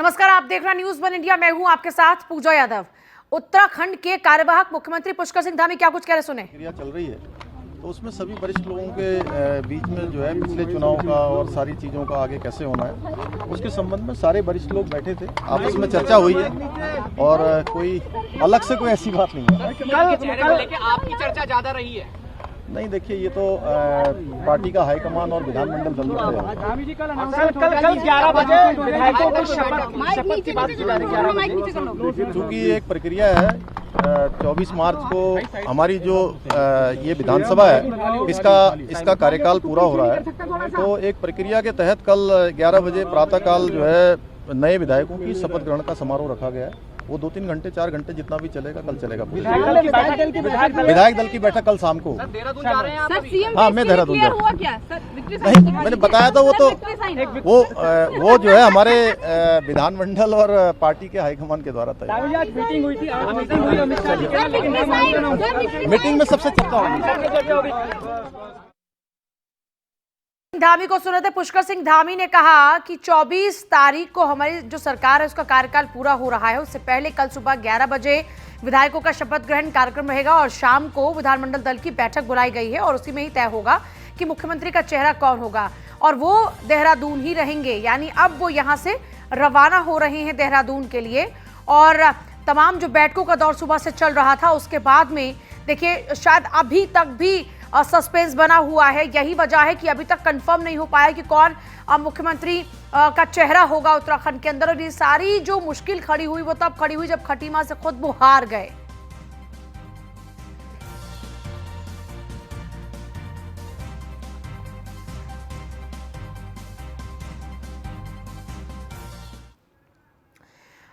नमस्कार, आप देख रहे हैं न्यूज़ वन इंडिया। मैं हूं आपके साथ पूजा यादव। उत्तराखंड के कार्यवाहक मुख्यमंत्री पुष्कर सिंह धामी क्या कुछ कह रहे सुने। प्रक्रिया चल रही है तो उसमें सभी वरिष्ठ लोगों के बीच में जो है पिछले चुनाव का और सारी चीज़ों का आगे कैसे होना है उसके संबंध में सारे वरिष्ठ लोग बैठे थे, आपस में चर्चा हुई है और कोई अलग से कोई ऐसी बात नहीं है। आपकी चर्चा ज्यादा रही है? नहीं, देखिए ये तो पार्टी का हाईकमान और विधानमंडल दल कल 11 बजे विधायकों को शपथ की बात की जा रही है। चूँकि एक प्रक्रिया है, 24 मार्च को हमारी जो ये विधानसभा है इसका कार्यकाल पूरा हो रहा है, तो एक प्रक्रिया के तहत कल 11 बजे प्रातःकाल जो है नए विधायकों की शपथ ग्रहण का समारोह रखा गया है। वो 2-3 घंटे 4 घंटे जितना भी चलेगा कल चलेगा। विधायक दल की बैठक कल शाम को। देहरादून जा रहे हैं आप? हाँ, मैं देहरादून जा रहा हूँ। नहीं, मैंने बताया था वो जो है हमारे विधानमंडल और पार्टी के हाईकमान के द्वारा तय। मीटिंग हुई थी, मीटिंग में सबसे चर्चा होगी। धामी को सुने थे। पुष्कर सिंह धामी ने कहा कि 24 तारीख को हमारी जो सरकार है उसका कार्यकाल पूरा हो रहा है। उससे पहले कल सुबह 11 बजे विधायकों का शपथ ग्रहण कार्यक्रम रहेगा और शाम को विधानमंडल दल की बैठक बुलाई गई है और उसी में ही तय होगा कि मुख्यमंत्री का चेहरा कौन होगा और वो देहरादून ही रहेंगे। यानी अब वो यहाँ से रवाना हो रहे हैं देहरादून के लिए। और तमाम जो बैठकों का दौर सुबह से चल रहा था उसके बाद में देखिए शायद अभी तक भी सस्पेंस बना हुआ है। यही वजह है कि अभी तक कंफर्म नहीं हो पाया कि कौन मुख्यमंत्री का चेहरा होगा उत्तराखंड के अंदर। और ये सारी जो मुश्किल खड़ी हुई वो तब खड़ी हुई जब खटीमा से खुद वो हार गए।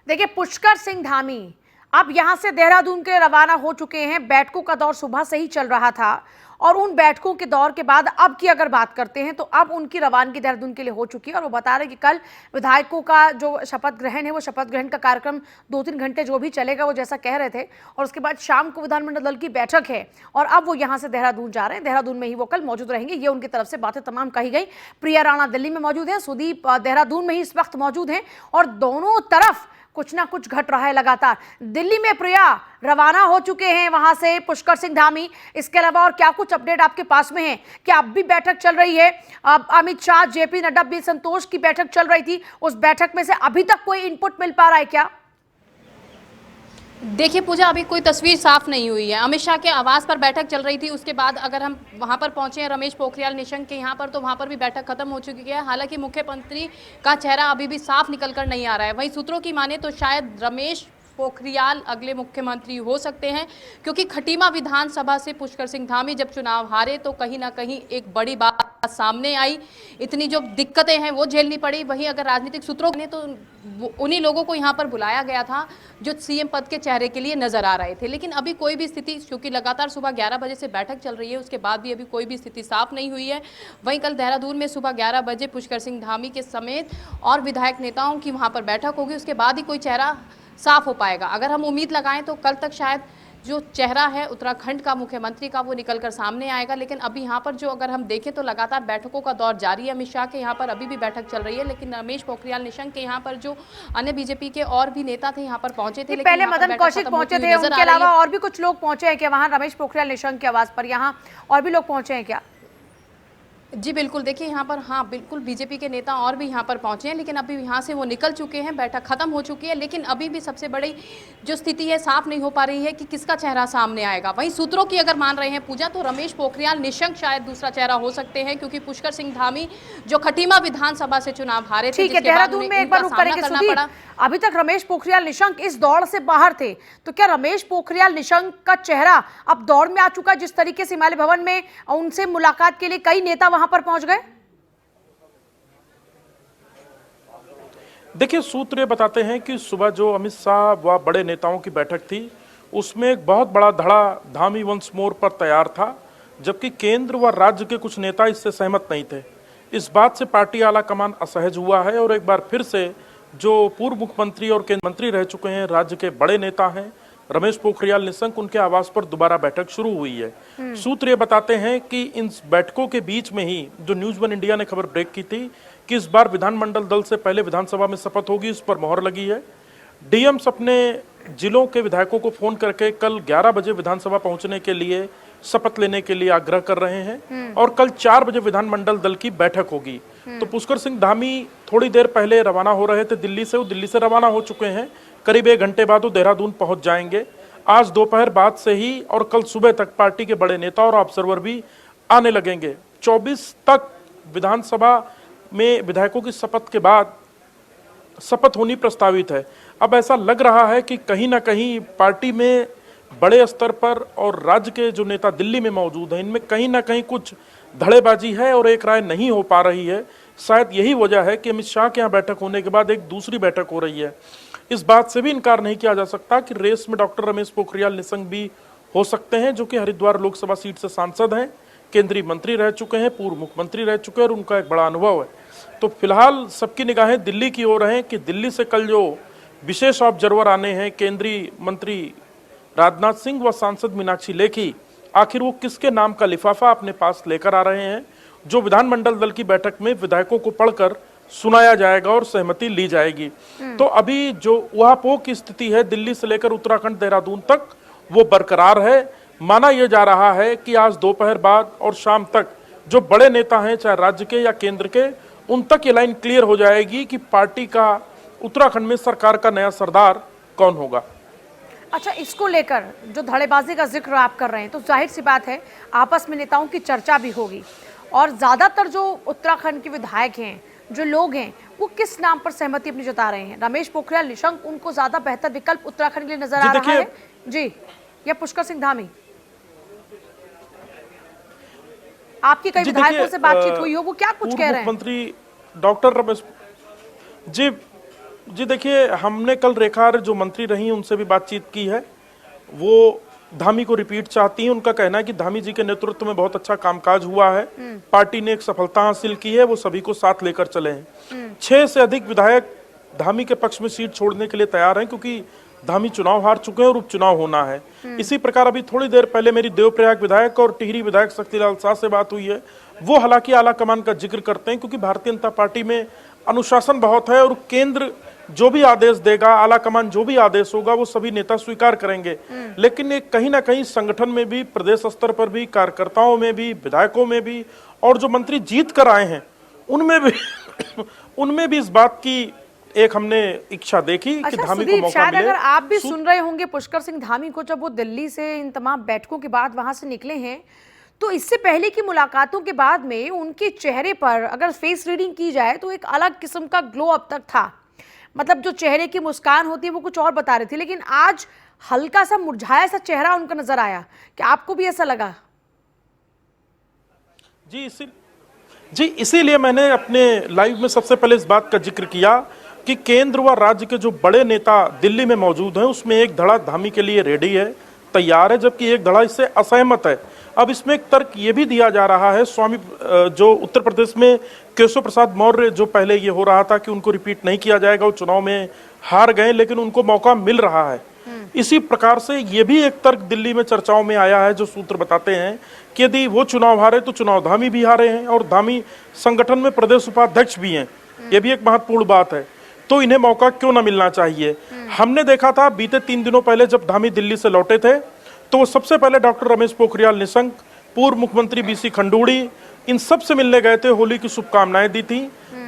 देखिए पुष्कर सिंह धामी अब यहां से देहरादून के रवाना हो चुके हैं। बैठकों का दौर सुबह से ही चल रहा था और उन बैठकों के दौर के बाद अब की अगर बात करते हैं तो अब उनकी रवानगी देहरादून के लिए हो चुकी है। और वो बता रहे कि कल विधायकों का जो शपथ ग्रहण है वो शपथ ग्रहण का कार्यक्रम 2-3 घंटे जो भी चलेगा वो जैसा कह रहे थे और उसके बाद शाम को विधानमंडल दल की बैठक है और अब वो यहाँ से देहरादून जा रहे हैं। देहरादून में ही वो कल मौजूद रहेंगे। ये उनकी तरफ से बातें तमाम कही गई। प्रिया राणा दिल्ली में मौजूद है, सुदीप देहरादून में ही इस वक्त मौजूद हैं और दोनों तरफ कुछ ना कुछ घट रहा है लगातार। दिल्ली में प्रिया रवाना हो चुके हैं वहां से पुष्कर सिंह धामी। इसके अलावा और क्या कुछ अपडेट आपके पास में है? क्या अब भी बैठक चल रही है? अमित शाह, जेपी नड्डा, बी संतोष की बैठक चल रही थी, उस बैठक में से अभी तक कोई इनपुट मिल पा रहा है क्या? देखिए पूजा, अभी कोई तस्वीर साफ नहीं हुई है। अमित शाह के आवास पर बैठक चल रही थी, उसके बाद अगर हम वहां पर पहुंचे हैं रमेश पोखरियाल निशंक के यहाँ पर, तो वहां पर भी बैठक खत्म हो चुकी है। हालांकि मुख्यमंत्री का चेहरा अभी भी साफ निकल कर नहीं आ रहा है। वहीं सूत्रों की माने तो शायद रमेश पोखरियाल अगले मुख्यमंत्री हो सकते हैं, क्योंकि खटीमा विधानसभा से पुष्कर सिंह धामी जब चुनाव हारे तो कहीं ना कहीं एक बड़ी बात सामने आई। इतनी जो दिक्कतें हैं वो झेलनी पड़ी। वहीं अगर राजनीतिक सूत्रों ने तो उन्हीं लोगों को यहाँ पर बुलाया गया था जो सीएम पद के चेहरे के लिए नजर आ रहे थे। लेकिन अभी कोई भी स्थिति, क्योंकि लगातार सुबह 11 बजे से बैठक चल रही है, उसके बाद भी अभी कोई भी स्थिति साफ नहीं हुई है। वहीं कल देहरादून में सुबह 11 बजे पुष्कर सिंह धामी के समेत और विधायक नेताओं की वहाँ पर बैठक होगी, उसके बाद ही कोई चेहरा साफ हो पाएगा। अगर हम उम्मीद लगाएं तो कल तक शायद जो चेहरा है उत्तराखंड का मुख्यमंत्री का वो निकलकर सामने आएगा। लेकिन अभी यहाँ पर जो अगर हम देखें तो लगातार बैठकों का दौर जारी है। अमित शाह के यहाँ पर अभी भी बैठक चल रही है, लेकिन रमेश पोखरियाल निशंक के यहाँ पर जो अन्य बीजेपी के और भी नेता थे यहाँ पर पहुंचे थे। पहले मदन कौशिक पहुंचे थे, उनके अलावा और भी कुछ लोग पहुंचे हैं क्या वहाँ रमेश पोखरियाल निशंक के आवास पर? यहाँ और भी लोग पहुंचे हैं क्या? जी बिल्कुल, देखिए यहाँ पर हाँ बिल्कुल बीजेपी के नेता और भी यहाँ पर पहुँचे हैं, लेकिन अभी यहाँ से वो निकल चुके हैं, बैठक खत्म हो चुकी है। लेकिन अभी भी सबसे बड़ी जो स्थिति है साफ नहीं हो पा रही है कि किसका चेहरा सामने आएगा। वहीं सूत्रों की अगर मान रहे हैं पूजा तो रमेश पोखरियाल निशंक शायद दूसरा चेहरा हो सकते हैं, क्योंकि पुष्कर सिंह धामी जो खटीमा विधानसभा से चुनाव हारे थे, देहरादून में एक बार रुक करेंगे। अभी तक रमेश पोखरियाल निशंक इस दौड़ से बाहर थे, तो क्या रमेश पोखरियाल निशंक का चेहरा अब दौड़ में आ चुका है? जिस तरीके से हिमालय भवन में उनसे मुलाकात के लिए कई नेता वहां पर पहुंच गए। देखिए सूत्र ये बताते हैं कि सुबह जो अमित शाह व बड़े नेताओं की बैठक थी उसमें एक बहुत बड़ा धड़ा धामी वंस मोर पर तैयार था, जबकि केंद्र व राज्य के कुछ नेता इससे सहमत नहीं थे। इस बात से पार्टी आला कमान असहज हुआ है और एक बार फिर से जो पूर्व मुख्यमंत्री और केंद्रीय मंत्री रह चुके हैं, राज्य के बड़े नेता हैं रमेश पोखरियाल निशंक, उनके आवास पर दोबारा बैठक शुरू हुई है। सूत्र ये बताते हैं कि इन बैठकों के बीच में ही जो न्यूज़ वन इंडिया ने खबर ब्रेक की थी कि इस बार विधानमंडल दल से पहले विधानसभा में शपथ होगी, इस पर मोहर लगी है। डीएम्स अपने जिलों के विधायकों को फोन करके कल 11 बजे विधानसभा पहुंचने के लिए, शपथ लेने के लिए आग्रह कर रहे हैं और कल 4 बजे विधानमंडल दल की बैठक होगी। तो पुष्कर सिंह धामी थोड़ी देर पहले रवाना हो रहे थे दिल्ली से, वो दिल्ली से रवाना हो चुके हैं। करीब 1 घंटे बाद वो देहरादून पहुंच जाएंगे। आज दोपहर बाद से ही और कल सुबह तक पार्टी के बड़े नेता और ऑब्जर्वर भी आने लगेंगे। 24 तक विधानसभा में विधायकों की शपथ के बाद शपथ होनी प्रस्तावित है। अब ऐसा लग रहा है कि कहीं ना कहीं पार्टी में बड़े स्तर पर और राज्य के जो नेता दिल्ली में मौजूद हैं, इनमें कहीं ना कहीं कुछ धड़ेबाजी है और एक राय नहीं हो पा रही है। शायद यही वजह है कि अमित शाह के यहाँ बैठक होने के बाद एक दूसरी बैठक हो रही है। इस बात से भी इनकार नहीं किया जा सकता कि रेस में डॉक्टर रमेश पोखरियाल निशंक भी हो सकते हैं, जो कि हरिद्वार लोकसभा सीट से सांसद हैं, केंद्रीय मंत्री रह चुके हैं, पूर्व मुख्यमंत्री रह चुके हैं और उनका एक बड़ा अनुभव है। तो फिलहाल सबकी निगाहें दिल्ली की ओर हैं कि दिल्ली से कल जो विशेष ऑब्जर्वर आने हैं, केंद्रीय मंत्री राजनाथ सिंह व सांसद मीनाक्षी लेखी, आखिर वो किसके नाम का लिफाफा अपने पास लेकर आ रहे हैं, जो विधानमंडल दल की बैठक में विधायकों को पढ़कर सुनाया जाएगा और सहमति ली जाएगी। तो अभी जो उहापोह की स्थिति है दिल्ली से लेकर उत्तराखंड देहरादून तक, वो बरकरार है। माना यह जा रहा है कि आज दोपहर बाद और शाम तक जो बड़े नेता हैं, चाहे राज्य के या केंद्र के, उन तक ये लाइन क्लियर हो जाएगी कि पार्टी का उत्तराखंड में सरकार का नया सरदार कौन होगा। अच्छा, इसको लेकर जो धड़ेबाजी का जिक्र आप कर रहे हैं, तो जाहिर सी बात है आपस में नेताओं की चर्चा भी होगी और ज्यादातर जो उत्तराखंड के विधायक हैं, जो लोग हैं, वो किस नाम पर सहमति अपनी जता रहे हैं? रमेश पोखरियाल निशंक उनको ज्यादा बेहतर विकल्प उत्तराखंड के लिए नजर आ रहा है जी, या पुष्कर सिंह धामी? आपकी कई विधायकों से बातचीत हुई हो, वो क्या कुछ कह रहे हैं? मुख्यमंत्री डॉक्टर रमेश जी देखिए, हमने कल रेखा जो मंत्री रही उनसे भी बातचीत की है। वो धामी को रिपीट चाहती हैं। उनका कहना है कि धामी जी के नेतृत्व में बहुत अच्छा कामकाज हुआ है, पार्टी ने एक सफलता हासिल की है, वो सभी को साथ लेकर चले हैं। 6 से अधिक विधायक धामी के पक्ष में सीट छोड़ने के लिए तैयार हैं, क्योंकि धामी चुनाव हार चुके हैं और उपचुनाव होना है। इसी प्रकार अभी थोड़ी देर पहले मेरी देवप्रयाग विधायक और टिहरी विधायक शक्तिलाल शाह से बात हुई है। वो हालांकि आला कमान का जिक्र करते हैं, क्योंकि भारतीय जनता पार्टी में अनुशासन बहुत है और केंद्र जो भी आदेश देगा, आला कमान जो भी आदेश होगा, वो सभी नेता स्वीकार करेंगे। लेकिन एक कहीं ना कहीं संगठन में भी, प्रदेश स्तर पर भी, कार्यकर्ताओं में भी, विधायकों में भी और जो मंत्री जीत कर आए हैं उनमें भी इस बात की एक हमने इच्छा देखी कि धामी को मौका शायद मिले। अगर आप भी सुन रहे होंगे पुष्कर सिंह धामी को, जब वो दिल्ली से इन तमाम बैठकों के बाद वहां से निकले हैं, तो इससे पहले की मुलाकातों के बाद में उनके चेहरे पर अगर फेस रीडिंग की जाए तो एक अलग किस्म का ग्लो अब तक था। मतलब जो चेहरे की मुस्कान होती है वो कुछ और बता रही थी, लेकिन आज हल्का सा मुरझाया सा चेहरा उनका नजर आया। कि आपको भी ऐसा लगा? जी इसीलिए मैंने अपने लाइव में सबसे पहले इस बात का जिक्र किया कि केंद्र व राज्य के जो बड़े नेता दिल्ली में मौजूद हैं, उसमें एक धड़ा धामी के लिए रेडी है, तैयार है, जबकि एक धड़ा इससे असहमत है। अब इसमें एक तर्क ये भी दिया जा रहा है, स्वामी जो उत्तर प्रदेश में केशव प्रसाद मौर्य, जो पहले ये हो रहा था कि उनको रिपीट नहीं किया जाएगा, वो चुनाव में हार गए, लेकिन उनको मौका मिल रहा है। इसी प्रकार से ये भी एक तर्क दिल्ली में चर्चाओं में आया है, जो सूत्र बताते हैं कि यदि वो चुनाव हारे तो चुनाव धामी भी हारे हैं और धामी संगठन में प्रदेश उपाध्यक्ष भी हैं। ये भी एक महत्वपूर्ण बात है, तो इन्हें मौका क्यों ना मिलना चाहिए। हमने देखा था बीते 3 दिनों पहले जब धामी दिल्ली से लौटे थे, तो वो सबसे पहले डॉक्टर रमेश पोखरियाल निशंक, पूर्व मुख्यमंत्री बीसी खंडूड़ी, इन सब से मिलने गए थे, होली की शुभकामनाएं दी थी।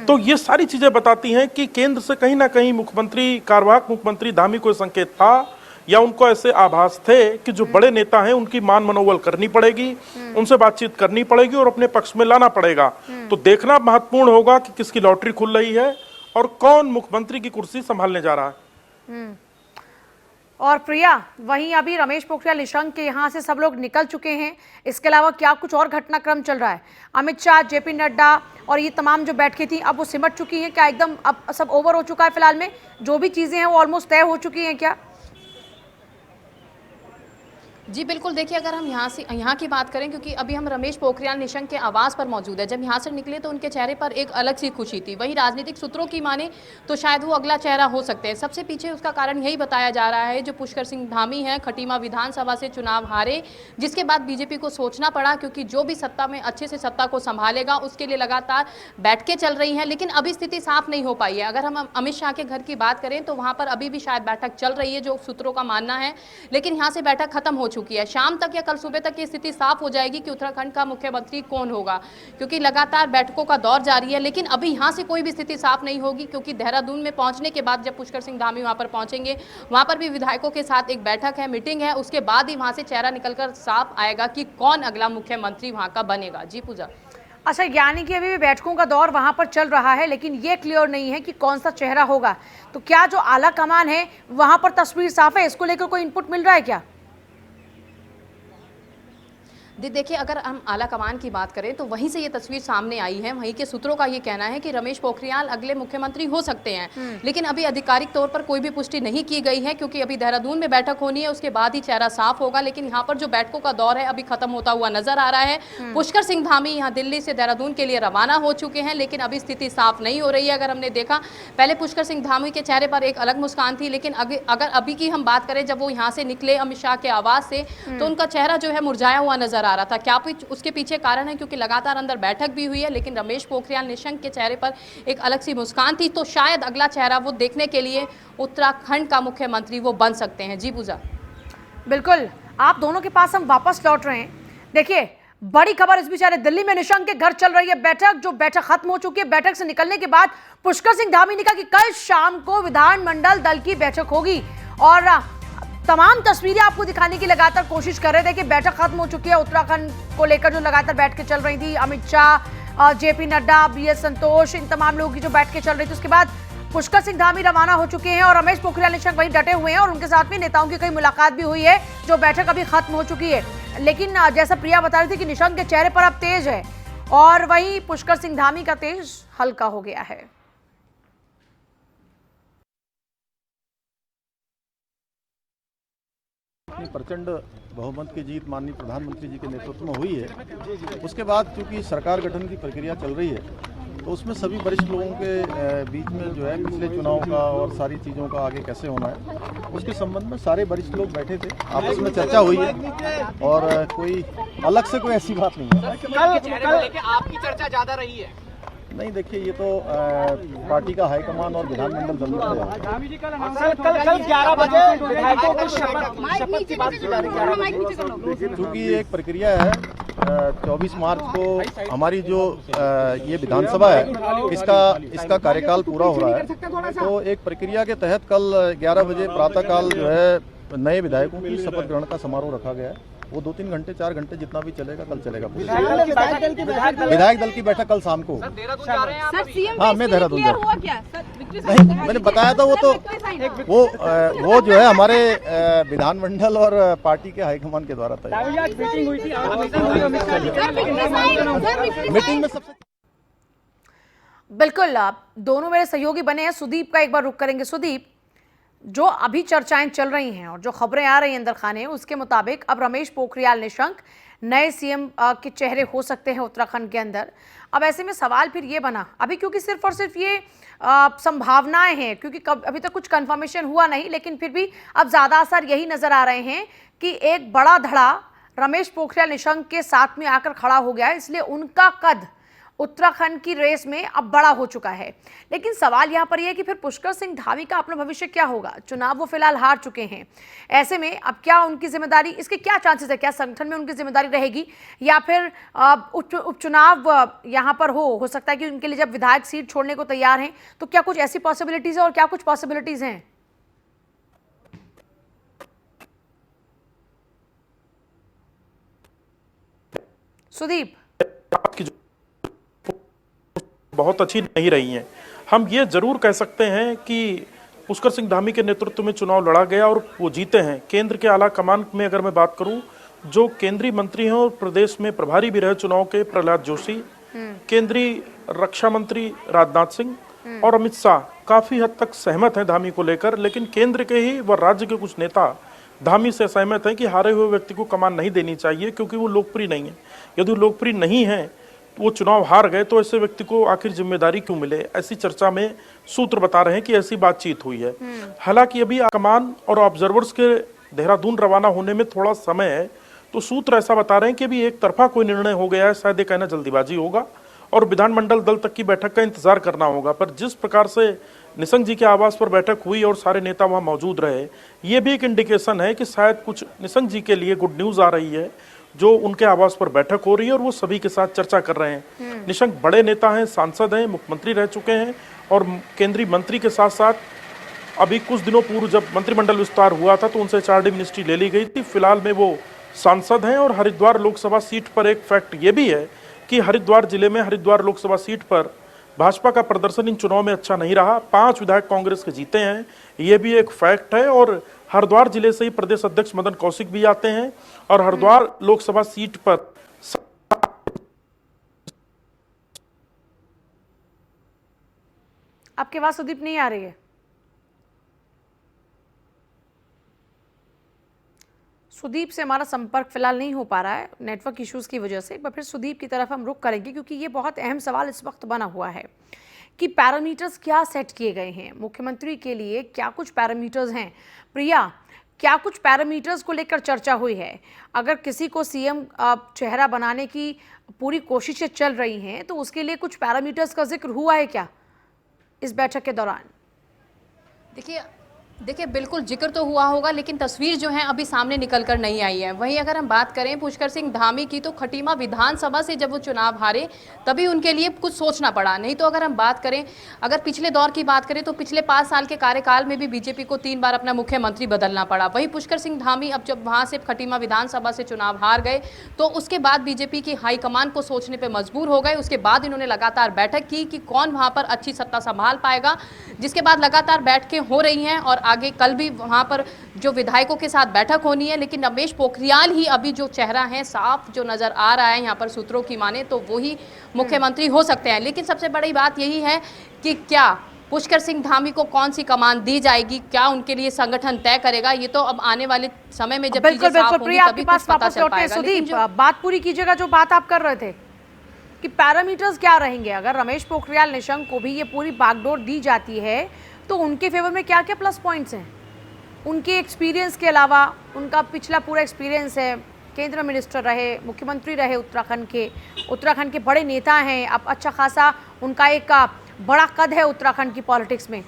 तो ये सारी चीजें बताती हैं कि केंद्र से कहीं ना कहीं मुख्यमंत्री, कार्यवाहक मुख्यमंत्री धामी को संकेत था या उनको ऐसे आभास थे कि जो बड़े नेता हैं उनकी मान मनोबल करनी पड़ेगी, उनसे बातचीत करनी पड़ेगी और अपने पक्ष में लाना पड़ेगा। तो देखना महत्वपूर्ण होगा कि किसकी लॉटरी खुल रही है और कौन मुख्यमंत्री की कुर्सी संभालने जा रहा है। और प्रिया, वहीं अभी रमेश पोखरियाल निशंक के यहाँ से सब लोग निकल चुके हैं, इसके अलावा क्या कुछ और घटनाक्रम चल रहा है? अमित शाह, जेपी नड्डा और ये तमाम जो बैठकें थी, अब वो सिमट चुकी हैं क्या? एकदम अब सब ओवर हो चुका है? फिलहाल में जो भी चीजें हैं वो ऑलमोस्ट तय हो चुकी हैं क्या? जी बिल्कुल, देखिए अगर हम यहाँ की बात करें, क्योंकि अभी हम रमेश पोखरियाल निशंक के आवास पर मौजूद है। जब यहाँ से निकले तो उनके चेहरे पर एक अलग सी खुशी थी। वहीं राजनीतिक सूत्रों की माने तो शायद वो अगला चेहरा हो सकते हैं। सबसे पीछे उसका कारण यही बताया जा रहा है, जो पुष्कर सिंह धामी हैं, खटीमा विधानसभा से चुनाव हारे, जिसके बाद बीजेपी को सोचना पड़ा, क्योंकि जो भी सत्ता में अच्छे से सत्ता को संभालेगा उसके लिए लगातार बैठकें चल रही हैं, लेकिन अभी स्थिति साफ नहीं हो पाई है। अगर हम अमित शाह के घर की बात करें तो वहाँ पर अभी भी शायद बैठक चल रही है, जो सूत्रों का मानना है, लेकिन यहाँ से बैठक खत्म हो चुकी है। शाम तक या कल सुबह तक ये स्थिति साफ हो जाएगी कि उत्तराखंड का मुख्यमंत्री कौन होगा, क्योंकि लगातार बैठकों का दौर जारी है। लेकिन अभी यहाँ से कोई भी स्थिति साफ नहीं होगी, क्योंकि देहरादून में पहुंचने के बाद जब पुष्कर सिंह धामी वहां पर पहुंचेंगे, वहां पर भी विधायकों के साथ एक बैठक है, मीटिंग है, उसके बाद ही वहां से चेहरा निकलकर साफ आएगा कि कौन अगला मुख्यमंत्री वहां का बनेगा। जी पूजा। अच्छा, यानी कि अभी भी बैठकों का दौर वहां पर चल रहा है, लेकिन ये क्लियर नहीं है कि कौन सा चेहरा होगा। तो क्या जो आला कमान है वहां पर तस्वीर साफ है, इसको लेकर कोई इनपुट मिल रहा है क्या? देखिए अगर हम आला कमान की बात करें तो वहीं से ये तस्वीर सामने आई है। वहीं के सूत्रों का ये कहना है कि रमेश पोखरियाल अगले मुख्यमंत्री हो सकते हैं, लेकिन अभी आधिकारिक तौर पर कोई भी पुष्टि नहीं की गई है, क्योंकि अभी देहरादून में बैठक होनी है, उसके बाद ही चेहरा साफ होगा। लेकिन यहाँ पर जो बैठकों का दौर है अभी खत्म होता हुआ नजर आ रहा है। पुष्कर सिंह धामी यहाँ दिल्ली से देहरादून के लिए रवाना हो चुके हैं, लेकिन अभी स्थिति साफ नहीं हो रही है। अगर हमने देखा, पहले पुष्कर सिंह धामी के चेहरे पर एक अलग मुस्कान थी, लेकिन अगर अभी की हम बात करें, जब वो यहाँ से निकले अमित शाह के आवास से, तो उनका चेहरा जो है मुरझाया हुआ नजर आ रहा था। क्या उसके पीछे कारण है, क्योंकि लगातार अंदर बैठक भी हुई है, लेकिन रमेश पोखरियाल निशंक के चेहरे पर एक अलग सी मुस्कान थी। तो शायद अगला चेहरा वो देखने के लिए उत्तराखंड का मुख्यमंत्री वो बन सकते हैं। जी पूजा। बिल्कुल, आप दोनों के पास हम वापस लौट रहे हैं। देखिए, बड़ी खबर इस बेचारे दिल्ली में निशंक के घर चल रही है बैठक, जो बैठक खत्म हो चुकी है। बैठक से निकलने के बाद पुष्कर सिंह धामी ने कहा कि कल शाम को विधानमंडल दल की बैठक होगी, और तमाम तस्वीरें आपको दिखाने की लगातार कोशिश कर रहे थे कि बैठक खत्म हो चुकी है। उत्तराखंड को लेकर जो लगातार बैठकें चल रही थी, अमित शाह, जेपी नड्डा, बीएस संतोष, इन तमाम लोगों की जो बैठकें चल रही थी, उसके बाद पुष्कर सिंह धामी रवाना हो चुके हैं और रमेश पोखरियाल निशंक वहीं डटे हुए हैं, और उनके साथ में नेताओं की कई मुलाकात भी हुई है, जो बैठक अभी खत्म हो चुकी है। लेकिन जैसा प्रिया बता रही थी कि निशंक के चेहरे पर अब तेज है, और वहीं पुष्कर सिंह धामी का तेज हल्का हो गया है। प्रचंड बहुमत की जीत माननीय प्रधानमंत्री जी के नेतृत्व में हुई है। उसके बाद चूंकि सरकार गठन की प्रक्रिया चल रही है, तो उसमें सभी वरिष्ठ लोगों के बीच में जो है पिछले चुनाव का और सारी चीज़ों का आगे कैसे होना है, उसके संबंध में सारे वरिष्ठ लोग बैठे थे, आपस में चर्चा हुई है, और कोई अलग से कोई ऐसी बात नहीं है। कल आपकी चर्चा ज्यादा रही है? नहीं, देखिए, ये तो पार्टी का हाईकमान और विधानमंडल दल में कल 11 बजे विधायकों को शपथ की बात की जा रही है। चूँकि ये एक प्रक्रिया है, 24 मार्च को हमारी जो ये विधानसभा है, इसका कार्यकाल पूरा हो रहा है। तो एक प्रक्रिया के तहत कल 11 बजे प्रातःकाल जो है नए विधायकों की शपथ ग्रहण का समारोह रखा गया है। वो 2-3 घंटे 4 घंटे जितना भी चलेगा, कल चलेगा। विधायक दल की बैठक कल शाम को। हाँ, मैं देहरादून जा रहा हूँ। नहीं, मैंने बताया था, वो जो है हमारे विधानमंडल और पार्टी के हाईकमान के द्वारा तय। मीटिंग में सबसे बिल्कुल, आप दोनों मेरे सहयोगी बने हैं। सुदीप का एक बार रुख करेंगे। सुदीप, जो अभी चर्चाएं चल रही हैं और जो खबरें आ रही हैं अंदर खाने, उसके मुताबिक अब रमेश पोखरियाल निशंक नए सीएम के चेहरे हो सकते हैं उत्तराखंड के अंदर। अब ऐसे में सवाल फिर ये बना, अभी क्योंकि सिर्फ और सिर्फ ये संभावनाएं हैं, क्योंकि अभी तक कुछ कंफर्मेशन हुआ नहीं, लेकिन फिर भी अब ज़्यादा असर यही नज़र आ रहे हैं कि एक बड़ा धड़ा रमेश पोखरियाल निशंक के साथ में आकर खड़ा हो गया है, इसलिए उनका कद उत्तराखंड की रेस में अब बड़ा हो चुका है। लेकिन सवाल यहाँ पर यह है कि फिर पुष्कर सिंह धामी का अपना भविष्य क्या होगा? चुनाव वो फिलहाल हार चुके हैं, ऐसे में अब क्या उनकी जिम्मेदारी, इसके क्या चांसेस है? क्या संगठन में उनकी जिम्मेदारी रहेगी, या फिर उपचुनाव यहाँ पर हो सकता है कि उनके लिए जब विधायक सीट छोड़ने को तैयार हैं, तो क्या कुछ ऐसी पॉसिबिलिटीज है और क्या कुछ पॉसिबिलिटीज हैं? सुदीप, बहुत अच्छी नहीं रही हैं। हम ये जरूर कह सकते हैं कि पुष्कर सिंह धामी के नेतृत्व में चुनाव लड़ा गया और वो जीते हैं। केंद्र के आला कमान में अगर मैं बात करूं, जो केंद्रीय मंत्री हैं और प्रदेश में प्रभारी भी रहे चुनाव के, प्रहलाद जोशी, केंद्रीय रक्षा मंत्री राजनाथ सिंह और अमित शाह काफी हद तक सहमत हैं धामी को लेकर, लेकिन केंद्र के ही व राज्य के कुछ नेता धामी से सहमत हैं कि हारे हुए व्यक्ति को कमान नहीं देनी चाहिए, क्योंकि वो लोकप्रिय नहीं है। यदि वो लोकप्रिय नहीं है, वो चुनाव हार गए, तो ऐसे व्यक्ति को आखिर जिम्मेदारी क्यों मिले? ऐसी चर्चा में सूत्र बता रहे हैं कि ऐसी बातचीत हुई है। हालांकि अभी कमान और ऑब्जर्वर्स के देहरादून रवाना होने में थोड़ा समय है, तो सूत्र ऐसा बता रहे हैं कि अभी एक तरफा कोई निर्णय हो गया है, शायद ये कहना जल्दीबाजी होगा और विधानमंडल दल तक की बैठक का इंतजार करना होगा। पर जिस प्रकार से निशंक जी के आवास पर बैठक हुई और सारे नेता वहां मौजूद रहे, ये भी एक इंडिकेशन है कि शायद कुछ निशंक जी के लिए गुड न्यूज आ रही है, जो उनके आवास पर बैठक हो रही है और वो सभी के साथ चर्चा कर रहे हैं। निशंक बड़े नेता हैं, सांसद हैं, मुख्यमंत्री रह चुके हैं और केंद्रीय मंत्री के साथ साथ अभी कुछ दिनों पूर्व जब मंत्रिमंडल विस्तार हुआ था तो उनसे एचआरडी मिनिस्ट्री ले ली गई थी। फिलहाल में वो सांसद हैं और हरिद्वार लोकसभा सीट पर एक फैक्ट ये भी है कि हरिद्वार जिले में हरिद्वार लोकसभा सीट पर भाजपा का प्रदर्शन इन चुनाव में अच्छा नहीं रहा। 5 विधायक कांग्रेस के जीते हैं, ये भी एक फैक्ट है। और हरिद्वार जिले से ही प्रदेश अध्यक्ष मदन कौशिक भी आते हैं और हरिद्वार लोकसभा सीट पर आपके आवाज सुदीप नहीं आ रही है। सुदीप से हमारा संपर्क फिलहाल नहीं हो पा रहा है नेटवर्क इश्यूज की वजह से। पर फिर सुदीप की तरफ हम रुख करेंगे, क्योंकि ये बहुत अहम सवाल इस वक्त बना हुआ है कि पैरामीटर्स क्या सेट किए गए हैं मुख्यमंत्री के लिए, क्या कुछ पैरामीटर्स हैं। प्रिया, क्या कुछ पैरामीटर्स को लेकर चर्चा हुई है? अगर किसी को सीएम चेहरा बनाने की पूरी कोशिशें चल रही हैं, तो उसके लिए कुछ पैरामीटर्स का जिक्र हुआ है क्या इस बैठक के दौरान? देखिए बिल्कुल जिक्र तो हुआ होगा, लेकिन तस्वीर जो है अभी सामने निकल कर नहीं आई है। वहीं अगर हम बात करें पुष्कर सिंह धामी की, तो खटीमा विधानसभा से जब वो चुनाव हारे तभी उनके लिए कुछ सोचना पड़ा। नहीं तो अगर हम बात करें, अगर पिछले दौर की बात करें, तो पिछले 5 साल के कार्यकाल में भी बीजेपी को 3 बार अपना मुख्यमंत्री बदलना पड़ा। वहीं पुष्कर सिंह धामी अब जब वहाँ से खटीमा विधानसभा से चुनाव हार गए, तो उसके बाद बीजेपी की हाईकमान को सोचने पर मजबूर हो गए। उसके बाद इन्होंने लगातार बैठक की कि कौन वहाँ पर अच्छी सत्ता संभाल पाएगा, जिसके बाद लगातार बैठकें हो रही हैं और आगे कल भी वहां पर जो विधायकों के साथ बैठक होनी है। लेकिन रमेश पोखरियाल ही अभी जो चेहरा है साफ जो नजर आ रहा है यहाँ पर सूत्रों की माने तो वो ही मुख्यमंत्री हो सकते हैं। लेकिन सबसे बड़ी बात यही है कि क्या पुष्कर सिंह धामी को कौन सी कमान दी जाएगी, क्या उनके लिए संगठन तय करेगा, ये तो अब आने वाले समय में जब बिल्कुल बिल्कुल प्रिया, आपके पास वापस लौटते हैं। सुदीप, बात पूरी कीजिएगा जो बात आप कर रहे थे कि पैरामीटर्स क्या रहेंगे। अगर रमेश पोखरियाल निशंक को भी ये पूरी बागडोर दी जाती है, तो उनके फेवर में क्या क्या प्लस पॉइंट्स हैं? उनके एक्सपीरियंस के अलावा उनका पिछला पूरा एक्सपीरियंस है, केंद्र मिनिस्टर रहे, मुख्यमंत्री रहे उत्तराखंड के बड़े नेता हैं। अब अच्छा खासा उनका एक बड़ा कद है उत्तराखंड की पॉलिटिक्स में।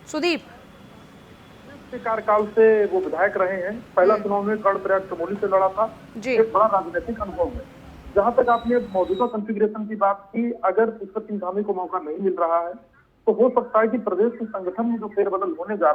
सुदीप, कार्यकाल से वो विधायक रहे हैं। पहला चुनाव में कर्णप्रयाग चमोली से लड़ा था, एक बड़ा राजनीतिक अनुभव है। जहां तक आपने मौजूदा कॉन्फ़िगरेशन की बात की, अगर पुष्कर सिंह धामी को मौका नहीं मिल रहा है तो हो सकता है कि प्रदेश के संगठन में जो फेरबदल होने जा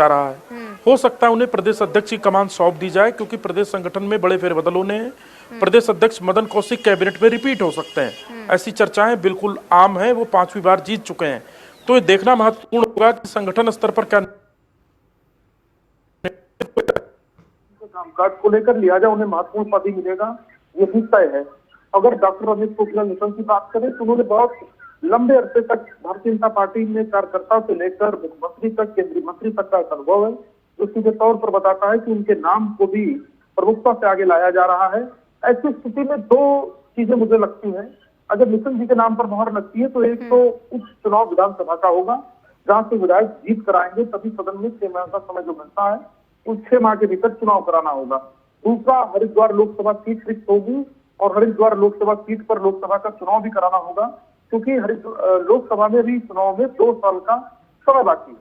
रहा है हो सकता है उन्हें प्रदेश अध्यक्ष की कमान सौंप दी जाए, क्योंकि प्रदेश संगठन में बड़े फेरबदल होने हैं। प्रदेश अध्यक्ष मदन कौशिक कैबिनेट में रिपीट हो सकते हैं, ऐसी चर्चाएं बिल्कुल आम है। वो 5वीं बार जीत चुके हैं, तो ये देखना महत्वपूर्ण होगा कि संगठन स्तर पर क्या कामकाज को लेकर लिहाजा उन्हें महत्वपूर्ण पद ही मिलेगा, ये भी तय है। अगर डॉक्टर रमेश पोखरियाल निशंक की बात करें तो उन्होंने बहुत लंबे अरसे तक भारतीय जनता पार्टी में कार्यकर्ता से लेकर मुख्यमंत्री तक, केंद्रीय मंत्री तक का अनुभव है, जो सीधे तौर पर बताता है कि उनके नाम को भी प्रमुखता से आगे लाया जा रहा है। ऐसी स्थिति में 2 चीजें मुझे लगती हैं। अगर निशंक जी के नाम पर मोहर लगती है तो एक तो उप चुनाव विधानसभा का होगा, जहां से विधायक जीत कराएंगे, तभी सदन में 6 माह का समय जो मिलता है उस 6 माह के भीतर चुनाव कराना होगा। दूसरा, हरिद्वार लोकसभा सीट रिक्त होगी और हरिद्वार लोकसभा सीट पर लोकसभा का चुनाव भी कराना होगा, क्योंकि लोकसभा में भी चुनाव में 2 साल का समय बाकी है।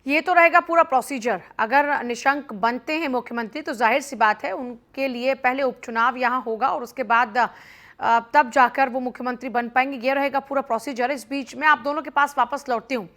ये तो रहेगा पूरा प्रोसीजर। अगर निशंक बनते हैं मुख्यमंत्री तो जाहिर सी बात है उनके लिए पहले उपचुनाव यहाँ होगा और उसके बाद तब जाकर वो मुख्यमंत्री बन पाएंगे। ये रहेगा पूरा प्रोसीजर। इस बीच में आप दोनों के पास वापस लौटती हूँ।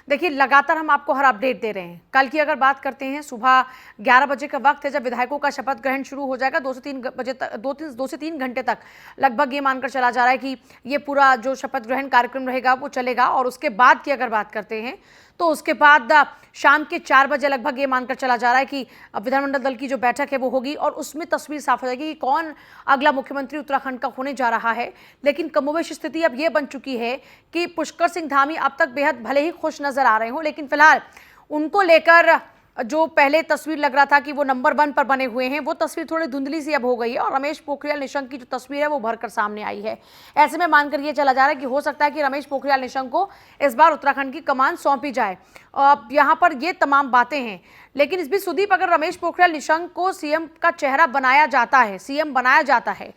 देखिए, लगातार हम आपको हर अपडेट दे रहे हैं। कल की अगर बात करते हैं, सुबह 11 बजे का वक्त है जब विधायकों का शपथ ग्रहण शुरू हो जाएगा। 2 से 3 बजे तक, 2 से 3 घंटे तक लगभग ये मानकर चला जा रहा है कि ये पूरा जो शपथ ग्रहण कार्यक्रम रहेगा वो चलेगा। और उसके बाद की अगर बात करते हैं तो उसके बाद शाम के 4 बजे लगभग ये मानकर चला जा रहा है कि विधानमंडल दल की जो बैठक है वो होगी और उसमें तस्वीर साफ हो जाएगी कि कौन अगला मुख्यमंत्री उत्तराखंड का होने जा रहा है। लेकिन कमोबेश स्थिति अब ये बन चुकी है कि पुष्कर सिंह धामी अब तक बेहद भले ही खुश नजर आ रहे हों, लेकिन फिलहाल उनको लेकर जो पहले तस्वीर लग रहा था कि वो नंबर 1 पर बने हुए हैं, वो तस्वीर थोड़ी धुंधली सी अब हो गई है और रमेश पोखरियाल निशंक की जो तस्वीर है वो भरकर सामने आई है। ऐसे में मानकर ये चला जा रहा है कि हो सकता है कि रमेश पोखरियाल निशंक को इस बार उत्तराखंड की कमान सौंपी जाए। यहाँ पर ये तमाम बातें हैं, लेकिन इस बीच सुदीप, अगर रमेश पोखरियाल निशंक को सीएम का चेहरा बनाया जाता है, सीएम बनाया जाता है,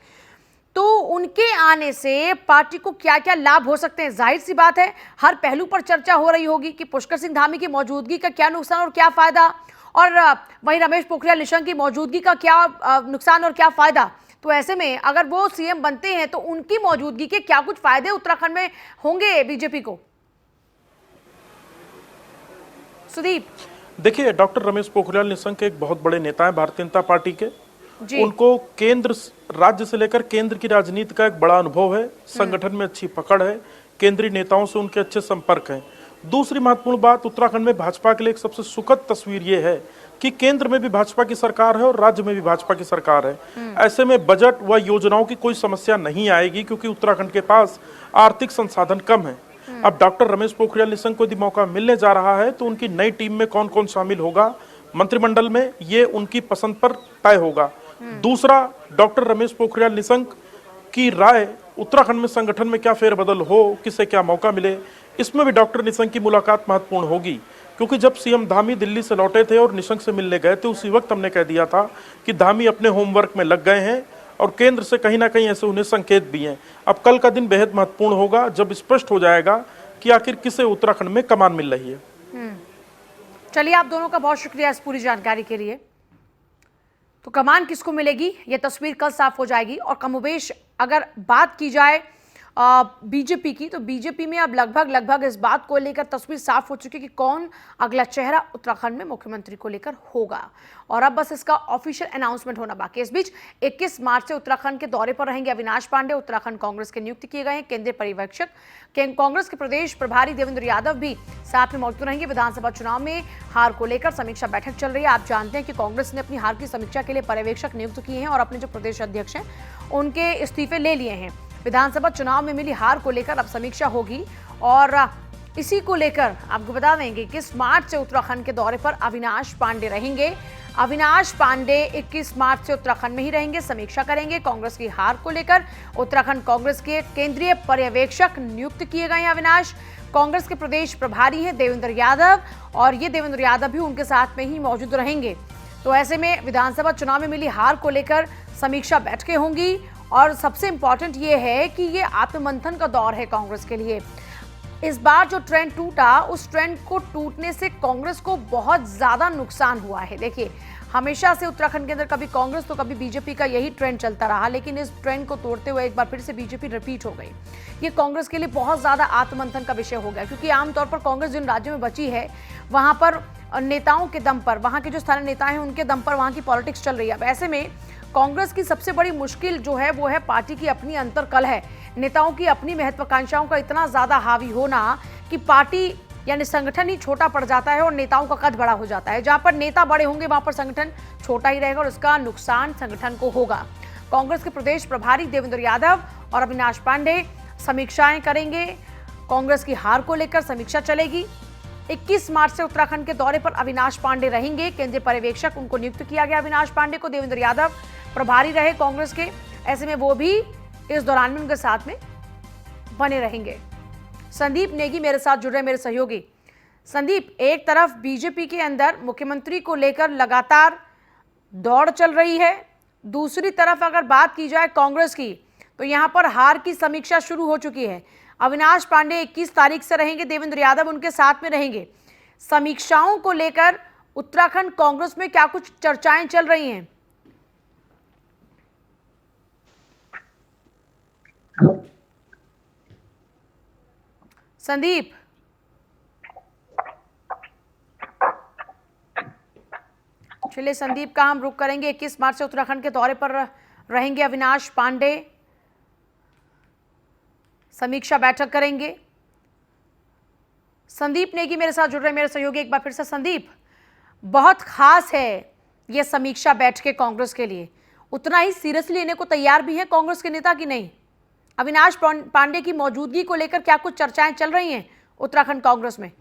तो उनके आने से पार्टी को क्या क्या लाभ हो सकते हैं? जाहिर सी बात है हर पहलू पर चर्चा हो रही होगी कि पुष्कर सिंह धामी की मौजूदगी का क्या नुकसान और क्या फायदा, और वहीं रमेश पोखरियाल निशंक की मौजूदगी का क्या नुकसान और क्या फायदा। तो ऐसे में अगर वो सीएम बनते हैं तो उनकी मौजूदगी के क्या कुछ फायदे उत्तराखंड में होंगे बीजेपी को? सुदीप, देखिए, डॉक्टर रमेश पोखरियाल निशंक एक बहुत बड़े नेता हैं भारतीय जनता पार्टी के। उनको केंद्र, राज्य से लेकर केंद्र की राजनीति का एक बड़ा अनुभव है, संगठन में अच्छी पकड़ है, केंद्रीय नेताओं से उनके अच्छे संपर्क हैं। दूसरी महत्वपूर्ण बात, उत्तराखंड में भाजपा के लिए एक सबसे सुखद तस्वीर ये है कि केंद्र में भी भाजपा की सरकार है और राज्य में भी भाजपा की सरकार है। ऐसे में बजट व योजनाओं की कोई समस्या नहीं आएगी क्योंकि उत्तराखंड के पास आर्थिक संसाधन कम है। अब डॉक्टर रमेश पोखरियाल निशंक को यदि मौका मिलने जा रहा है तो उनकी नई टीम में कौन कौन शामिल होगा मंत्रिमंडल में, ये उनकी पसंद पर तय होगा। दूसरा, डॉक्टर रमेश पोखरियाल निशंक की राय उत्तराखंड में संगठन में क्या फेरबदल हो, किसे क्या मौका मिले, इसमें भी डॉक्टर निशंक की मुलाकात महत्वपूर्ण होगी। क्योंकि जब सीएम धामी दिल्ली से लौटे थे और निशंक से मिलने गए थे, उसी वक्त हमने कह दिया था कि धामी अपने होमवर्क में लग गए हैं और केंद्र से कहीं ना कहीं ऐसे उन्हें संकेत भी हैं। अब कल का दिन बेहद महत्वपूर्ण होगा जब स्पष्ट हो जाएगा कि आखिर किसे उत्तराखंड में कमान मिल रही है। चलिए, आप दोनों का बहुत शुक्रिया इस पूरी जानकारी के लिए। तो कमान किसको मिलेगी ये तस्वीर कल साफ हो जाएगी। और कमोबेश अगर बात की जाए बीजेपी की, तो बीजेपी में अब लगभग इस बात को लेकर तस्वीर साफ हो चुकी है कि कौन अगला चेहरा उत्तराखंड में मुख्यमंत्री को लेकर होगा, और अब बस इसका ऑफिशियल अनाउंसमेंट होना बाकी है। इस बीच 21 मार्च से उत्तराखंड के दौरे पर रहेंगे अविनाश पांडे। उत्तराखंड कांग्रेस के नियुक्त किए गए हैं केंद्रीय पर्यवेक्षक। कांग्रेस के प्रदेश प्रभारी देवेंद्र यादव भी साथ में मौजूद रहेंगे। विधानसभा चुनाव में हार को लेकर समीक्षा बैठक चल रही है। आप जानते हैं कि कांग्रेस ने अपनी हार की समीक्षा के लिए पर्यवेक्षक नियुक्त किए हैं और अपने जो प्रदेश अध्यक्ष हैं उनके इस्तीफे ले लिए हैं। विधानसभा चुनाव में मिली हार को लेकर अब समीक्षा होगी और इसी को लेकर आपको बता देंगे कि 21 मार्च से उत्तराखंड के दौरे पर अविनाश पांडे रहेंगे। अविनाश पांडे 21 मार्च से उत्तराखंड में ही रहेंगे, समीक्षा करेंगे कांग्रेस की हार को लेकर। उत्तराखंड कांग्रेस के केंद्रीय पर्यवेक्षक नियुक्त किए गए हैं अविनाश। कांग्रेस के प्रदेश प्रभारी हैं देवेंद्र यादव, और ये देवेंद्र यादव भी उनके साथ में ही मौजूद रहेंगे। तो ऐसे में विधानसभा चुनाव में मिली हार को लेकर समीक्षा बैठकें होंगी और सबसे इंपॉर्टेंट ये है कि ये आत्ममंथन का दौर है कांग्रेस के लिए। इस बार जो ट्रेंड टूटा, उस ट्रेंड को टूटने से कांग्रेस को बहुत ज्यादा नुकसान हुआ है। देखिए, हमेशा से उत्तराखंड के अंदर कभी कांग्रेस तो कभी बीजेपी का यही ट्रेंड चलता रहा, लेकिन इस ट्रेंड को तोड़ते हुए एक बार फिर से बीजेपी रिपीट हो गई। ये कांग्रेस के लिए बहुत ज्यादा आत्ममंथन का विषय हो गया, क्योंकि आमतौर पर कांग्रेस जिन राज्यों में बची है वहां पर नेताओं के दम पर, वहां के जो स्थानीय नेता हैं उनके दम पर वहां की पॉलिटिक्स चल रही है। अब ऐसे में कांग्रेस की सबसे बड़ी मुश्किल जो है वो है पार्टी की अपनी अंतर्कलह है, नेताओं की अपनी महत्वाकांक्षाओं का इतना ज्यादा हावी होना कि पार्टी यानी संगठन ही छोटा पड़ जाता है और नेताओं का कद बड़ा हो जाता है। जहां पर नेता बड़े होंगे वहां पर संगठन छोटा ही रहेगा और इसका नुकसान संगठन को होगा। कांग्रेस के प्रदेश प्रभारी देवेंद्र यादव और अविनाश पांडे समीक्षाएं करेंगे। कांग्रेस की हार को लेकर समीक्षा चलेगी। 21 मार्च से उत्तराखंड के दौरे पर अविनाश पांडे रहेंगे, केंद्रीय पर्यवेक्षक उनको नियुक्त किया गया अविनाश पांडे को। देवेंद्र यादव प्रभारी रहे कांग्रेस के, ऐसे में वो भी इस दौरान में उनके साथ में बने रहेंगे। संदीप नेगी मेरे साथ जुड़ रहे, मेरे सहयोगी। संदीप, एक तरफ बीजेपी के अंदर मुख्यमंत्री को लेकर लगातार दौड़ चल रही है, दूसरी तरफ अगर बात की जाए कांग्रेस की तो यहां पर हार की समीक्षा शुरू हो चुकी है। अविनाश पांडे 21 तारीख से रहेंगे, देवेंद्र यादव उनके साथ में रहेंगे। समीक्षाओं को लेकर उत्तराखंड कांग्रेस में क्या कुछ चर्चाएं चल रही हैं? संदीप, चलिए संदीप का हम रुख करेंगे। 21 मार्च से उत्तराखंड के दौरे पर रहेंगे अविनाश पांडे, समीक्षा बैठक करेंगे। संदीप नेगी मेरे साथ जुड़ रहे हैं, मेरे सहयोगी। एक बार फिर से संदीप, बहुत खास है ये समीक्षा बैठकें कांग्रेस के लिए, उतना ही सीरियसली लेने को तैयार भी है कांग्रेस के नेता की नहीं? अविनाश पांडे की मौजूदगी को लेकर क्या कुछ चर्चाएं चल रही हैं उत्तराखंड कांग्रेस में?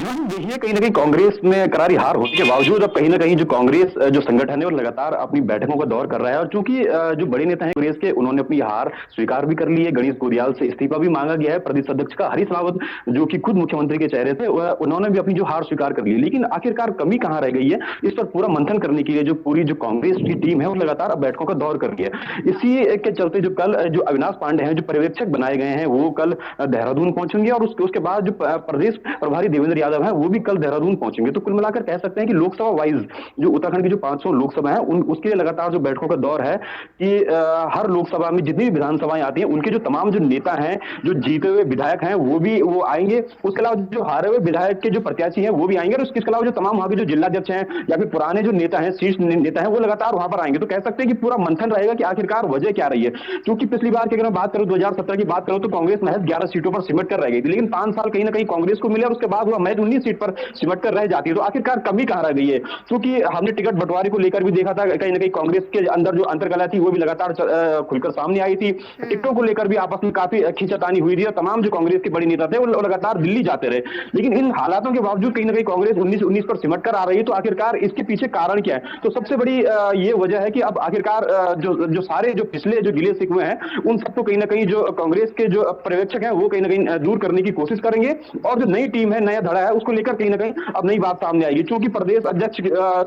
देखिए, कहीं ना कहीं कांग्रेस में करारी हार होने के बावजूद अब कहीं ना कहीं जो कांग्रेस जो संगठन है वो लगातार अपनी बैठकों का दौर कर रहा है। और चूंकि जो बड़े नेता हैं कांग्रेस के, उन्होंने अपनी हार स्वीकार भी कर ली है। गणेश गोरियाल से इस्तीफा भी मांगा गया है। प्रदेश अध्यक्ष का हरीश रावत, जो कि खुद मुख्यमंत्री के चेहरे थे, उन्होंने भी अपनी जो हार स्वीकार कर ली। लेकिन आखिरकार कमी कहां रह गई है, इस पर पूरा मंथन करने के लिए जो पूरी जो कांग्रेस की टीम है वो लगातार अब बैठकों का दौर कर रही है। इसी के चलते जो कल जो अविनाश पांडे हैं, जो पर्यवेक्षक बनाए गए हैं, वो कल देहरादून पहुंचेंगे और उसके बाद जो प्रदेश प्रभारी देवेंद्र यादव है वो भी कल देहरादून पहुंचेंगे। तो कुल मिलाकर कह सकते हैं कि लोकसभा वाइज जो उत्तराखंड की जो 500 लोकसभा है उसके लिए लगातार जो बैठकों का दौर है कि हर लोकसभा में जितनी भी विधानसभाएं आती हैं उनके जो तमाम जो नेता हैं, जो जीते हुए विधायक हैं, वो आएंगे। उसके अलावा जो हारे हुए विधायक के जो प्रत्याशी हैं वो भी आएंगे। और इसके अलावा जो तमाम वहां के जो जिलाध्यक्ष हैं या फिर पुराने जो नेता हैं, शीर्ष नेता हैं, वो लगातार वहां पर आएंगे। तो कह सकते हैं कि पूरा मंथन रहेगा कि आखिरकार वजह क्या रही है। क्योंकि पिछली बार की अगर मैं बात करूं, 2017 की बात करूं, तो कांग्रेस महज 11 सीटों पर सिमट कर रह गई थी। लेकिन 5 साल कहीं ना कहीं कांग्रेस को मिले और उसके बाद वह महज 19 सीट पर सिमट कर रह जाती है। तो आखिरकार कमी कहां रह गई है? क्योंकि हमने टिकट बंटवारे को लेकर भी देखा था, कहीं ना कहीं कांग्रेस के अंदर जो अंतर्कलह थी वो भी लगातार खुलकर सामने आई थी। टिकटों को लेकर भी आपस में काफी खींचातानी हुई थी और तमाम जो कांग्रेस के बड़े नेता थे वो लगातार दिल्ली जाते रहे। लेकिन इन हालातों के बावजूद कहीं ना कहीं कांग्रेस 19 पर सिमट कर आ रही है। तो आखिरकार इसके पीछे कारण क्या है? तो सबसे बड़ी ये वजह है कि अब आखिरकार जो सारे जो पिछले जो गिले शिकवे हैं उन सबको कहीं ना कहीं जो कांग्रेस के जो पर्यवेक्षक हैं वो कहीं ना कहीं दूर करने की कोशिश करेंगे। और जो नई टीम है, नया धड़ा है, उसको लेकर कहीं ना कहीं अब नई बात सामने आएगी। क्योंकि प्रदेश अध्यक्ष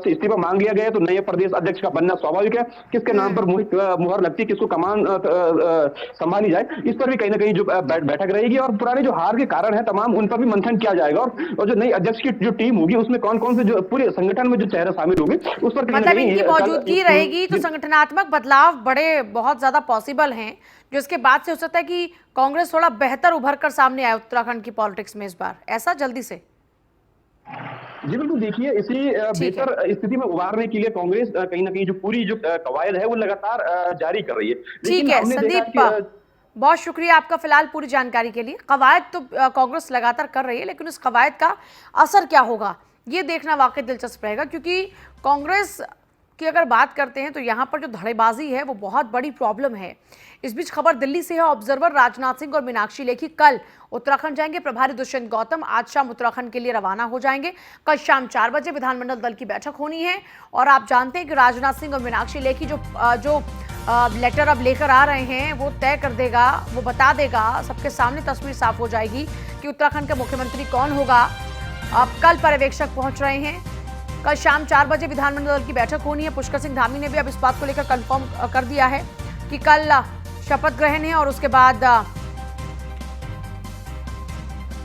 से इस्तीफा मांग लिया गया है तो नए प्रदेश अध्यक्ष का बनना स्वाभाविक है। किसके नाम पर मुहर लगती है, किसको कमान संभाली जाए, इस पर भी कहीं ना कहीं जो बैठक रहेगी। और पुराने जो हार के कारण है तमाम, उन पर भी मंथन किया जाएगा। और जो नई अध्यक्ष की जो टीम होगी उसमें कौन कौन से जो पूरे संगठन में जो चेहरे शामिल होंगे उस पर मतलब इनकी मौजूदगी रहेगी तो संगठनात्मक बदलाव बड़े बहुत ज्यादा पॉसिबल हैं, जो इसके बाद से हो सकता है कि कांग्रेस थोड़ा बेहतर उभर कर सामने आए उत्तराखंड की पॉलिटिक्स में इस बार, ऐसा जल्दी से? जी बिल्कुल। देखिए, इसी बेहतर स्थिति में उभारने के लिए कांग्रेस कहीं ना कहीं जो पूरी जो कवायद है वो लगातार जारी कर रही है। ठीक है संदीप, बहुत शुक्रिया आपका फिलहाल पूरी जानकारी के लिए। कवायद तो कांग्रेस लगातार कर रही है, लेकिन उस कवायद का असर क्या होगा ये देखना वाकई दिलचस्प रहेगा। क्योंकि कांग्रेस की अगर बात करते हैं तो यहाँ पर जो धड़ेबाजी है वो बहुत बड़ी प्रॉब्लम है। इस बीच खबर दिल्ली से है। ऑब्जर्वर राजनाथ सिंह और मीनाक्षी लेखी कल उत्तराखंड जाएंगे। प्रभारी दुष्यंत गौतम आज शाम उत्तराखंड के लिए रवाना हो जाएंगे। कल शाम 4 बजे विधानमंडल दल की बैठक होनी है। और आप जानते हैं कि राजनाथ सिंह और मीनाक्षी लेखी जो लेटर अब लेकर आ रहे हैं वो तय कर देगा, वो बता देगा, सबके सामने तस्वीर साफ हो जाएगी कि उत्तराखंड का मुख्यमंत्री कौन होगा। अब कल पर्यवेक्षक पहुंच रहे हैं। कल शाम 4 बजे विधानमंडल दल की बैठक होनी है। पुष्कर सिंह धामी ने भी अब इस बात को लेकर कंफर्म कर दिया है कि कल शपथ ग्रहण है और उसके बाद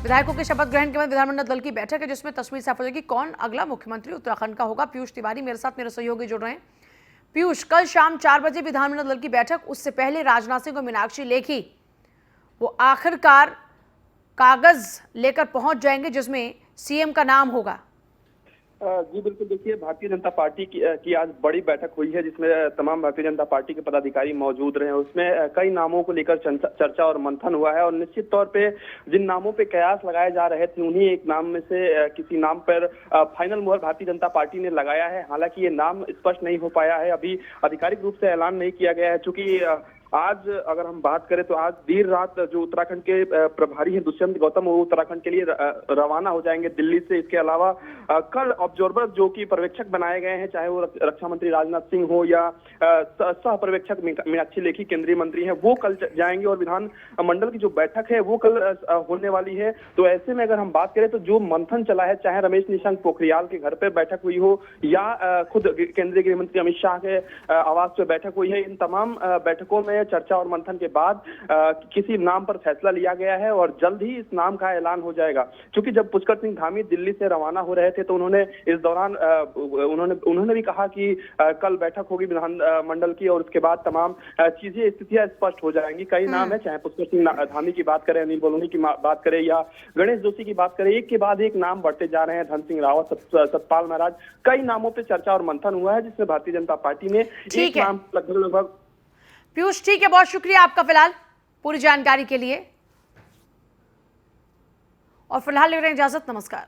विधायकों के शपथ ग्रहण के बाद विधानमंडल दल की बैठक है, जिसमें तस्वीर साफ हो जाएगी कौन अगला मुख्यमंत्री उत्तराखंड का होगा। पीयूष तिवारी मेरे साथ, मेरे सहयोगी जुड़ रहे हैं। पीयूष, कल शाम 4 बजे विधानमंडल दल की बैठक, उससे पहले राजनाथ सिंह और मीनाक्षी लेखी वो आखिरकार कागज लेकर पहुंच जाएंगे जिसमें सीएम का नाम होगा। जी बिल्कुल। देखिए, भारतीय जनता पार्टी की आज बड़ी बैठक हुई है जिसमें तमाम भारतीय जनता पार्टी के पदाधिकारी मौजूद रहे हैं। उसमें कई नामों को लेकर चर्चा और मंथन हुआ है। और निश्चित तौर पे जिन नामों पे कयास लगाए जा रहे थे उन्हीं एक नाम में से किसी नाम पर फाइनल मुहर भारतीय जनता पार्टी ने लगाया है। हालांकि ये नाम स्पष्ट नहीं हो पाया है, अभी आधिकारिक रूप से ऐलान नहीं किया गया है। चूंकि आज अगर हम बात करें तो आज देर रात जो उत्तराखंड के प्रभारी हैं दुष्यंत गौतम, वो उत्तराखंड के लिए रवाना हो जाएंगे दिल्ली से। इसके अलावा कल ऑब्जर्वर जो कि पर्यवेक्षक बनाए गए हैं, चाहे वो रक्षा मंत्री राजनाथ सिंह हो या सह पर्यवेक्षक मीनाक्षी लेखी केंद्रीय मंत्री हैं, वो कल जाएंगे। और विधान मंडल की जो बैठक है वो कल होने वाली है। तो ऐसे में अगर हम बात करें तो जो मंथन चला है, चाहे रमेश निशंक पोखरियाल के घर पर बैठक हुई हो या खुद केंद्रीय गृह मंत्री अमित शाह के आवास पर बैठक हुई है, इन तमाम बैठकों में चर्चा और मंथन के बाद किसी नाम पर फैसला लिया गया है और जल्द ही इस नाम का ऐलान हो जाएगा। क्योंकि जब पुष्कर सिंह धामी दिल्ली से रवाना हो रहे थे तो उन्होंने इस दौरान उन्होंने भी कहा कि कल बैठक होगी विधान मंडल की और उसके बाद तमाम चीजें, स्थितियां स्पष्ट हो जाएंगी। कई नाम है, चाहे पुष्कर सिंह धामी की बात करें, अनिल बलूनी की बात करें या गणेश जोशी की बात करें, एक के बाद एक नाम बढ़ते जा रहे हैं। धन सिंह रावत, सतपाल महाराज, कई नामों पर चर्चा और मंथन हुआ है जिसमें भारतीय जनता पार्टी ने एक नाम लगभग। पीयूष ठीक है, बहुत शुक्रिया आपका फिलहाल पूरी जानकारी के लिए। और फिलहाल ले रहे हैं इजाजत। नमस्कार।